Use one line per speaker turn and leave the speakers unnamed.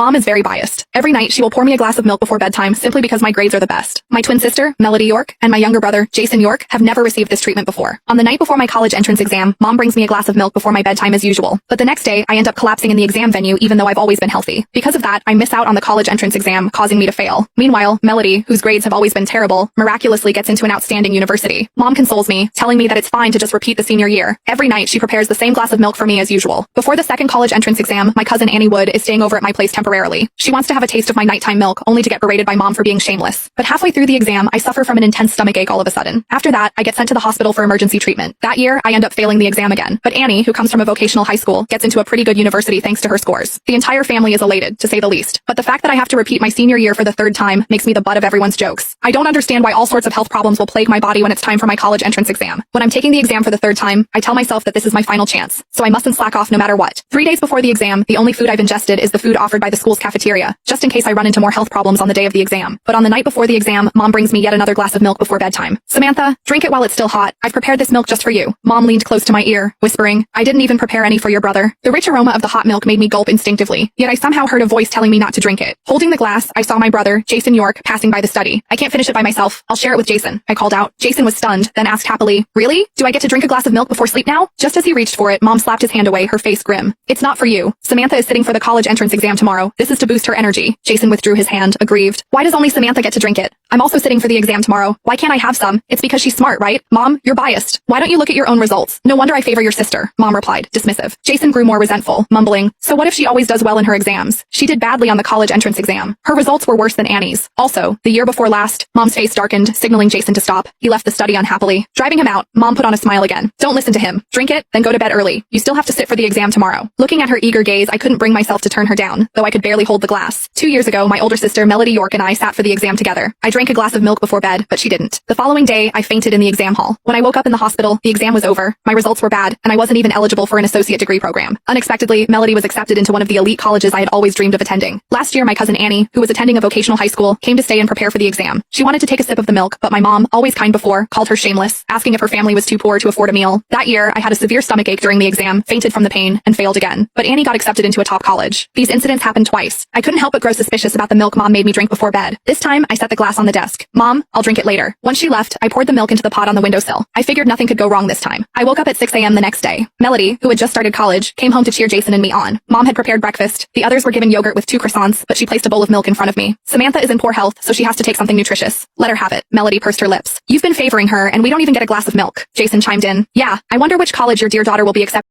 Mom is very biased. Every night she will pour me a glass of milk before bedtime simply because my grades are the best. My twin sister, Melody York, and my younger brother, Jason York, have never received this treatment before. On the night before my college entrance exam, Mom brings me a glass of milk before my bedtime as usual. But the next day, I end up collapsing in the exam venue even though I've always been healthy. Because of that, I miss out on the college entrance exam, causing me to fail. Meanwhile, Melody, whose grades have always been terrible, miraculously gets into an outstanding university. Mom consoles me, telling me that it's fine to just repeat the senior year. Every night, she prepares the same glass of milk for me as usual. Before the second college entrance exam, my cousin Annie Wood is staying over at my place temporarily. She wants to have a taste of my nighttime milk, only to get berated by Mom for being shameless. But halfway through the exam, I suffer from an intense stomachache all of a sudden. After that, I get sent to the hospital for emergency treatment. That year, I end up failing the exam again. But Annie, who comes from a vocational high school, gets into a pretty good university thanks to her scores. The entire family is elated, to say the least. But the fact that I have to repeat my senior year for the third time makes me the butt of everyone's jokes. I don't understand why all sorts of health problems will plague my body when it's time for my college entrance exam. When I'm taking the exam for the third time, I tell myself that this is my final chance, so I mustn't slack off no matter what. 3 days before the exam, the only food I've ingested is the food offered by the school's cafeteria, just in case I run into more health problems on the day of the exam. But on the night before the exam, Mom brings me yet another glass of milk before bedtime. Samantha, drink it while it's still hot. I've prepared this milk just for you. Mom leaned close to my ear, whispering, I didn't even prepare any for your brother. The rich aroma of the hot milk made me gulp instinctively, yet I somehow heard a voice telling me not to drink it. Holding the glass, I saw my brother, Jason York, passing by the study. I can't finish it by myself. I'll share it with Jason, I called out. Jason was stunned, then asked happily, really? Do I get to drink a glass of milk before sleep now? Just as he reached for it, Mom slapped his hand away, her face grim. It's not for you. Samantha is sitting for the college entrance exam tomorrow. This is to boost her energy. Jason withdrew his hand, aggrieved. Why does only Samantha get to drink it? I'm also sitting for the exam tomorrow. Why can't I have some? It's because she's smart, right? Mom, you're biased. Why don't you look at your own results? No wonder I favor your sister, Mom replied, dismissive. Jason grew more resentful, mumbling, so what if she always does well in her exams? She did badly on the college entrance exam. Her results were worse than Annie's. Also, the year before last, Mom's face darkened, signaling Jason to stop. He left the study unhappily. Driving him out, Mom put on a smile again. Don't listen to him. Drink it, then go to bed early. You still have to sit for the exam tomorrow. Looking at her eager gaze, I couldn't bring myself to turn her down, though I could barely hold the glass. 2 years ago, my older sister Melody York and I sat for the exam together. I drank a glass of milk before bed, but she didn't. The following day, I fainted in the exam hall. When I woke up in the hospital, the exam was over. My results were bad, and I wasn't even eligible for an associate degree program. Unexpectedly, Melody was accepted into one of the elite colleges I had always dreamed of attending. Last year, my cousin Annie, who was attending a vocational high school, came to stay and prepare for the exam. She wanted to take a sip of the milk, but my mom, always kind before, called her shameless, asking if her family was too poor to afford a meal. That year, I had a severe stomachache during the exam, fainted from the pain, and failed again. But Annie got accepted into a top college. These incidents happened twice. I couldn't help but grow suspicious about the milk Mom made me drink before bed. This time, I set the glass on the desk. Mom, I'll drink it later. Once she left, I poured the milk into the pot on the windowsill. I figured nothing could go wrong this time. I woke up at 6 a.m. the next day. Melody, who had just started college, came home to cheer Jason and me on. Mom had prepared breakfast. The others were given yogurt with 2 croissants, but she placed a bowl of milk in front of me. Samantha is in poor health, so she has to take something nutritious. Let her have it. Melody pursed her lips. You've been favoring her, and we don't even get a glass of milk. Jason chimed in. Yeah, I wonder which college your dear daughter will be accepted.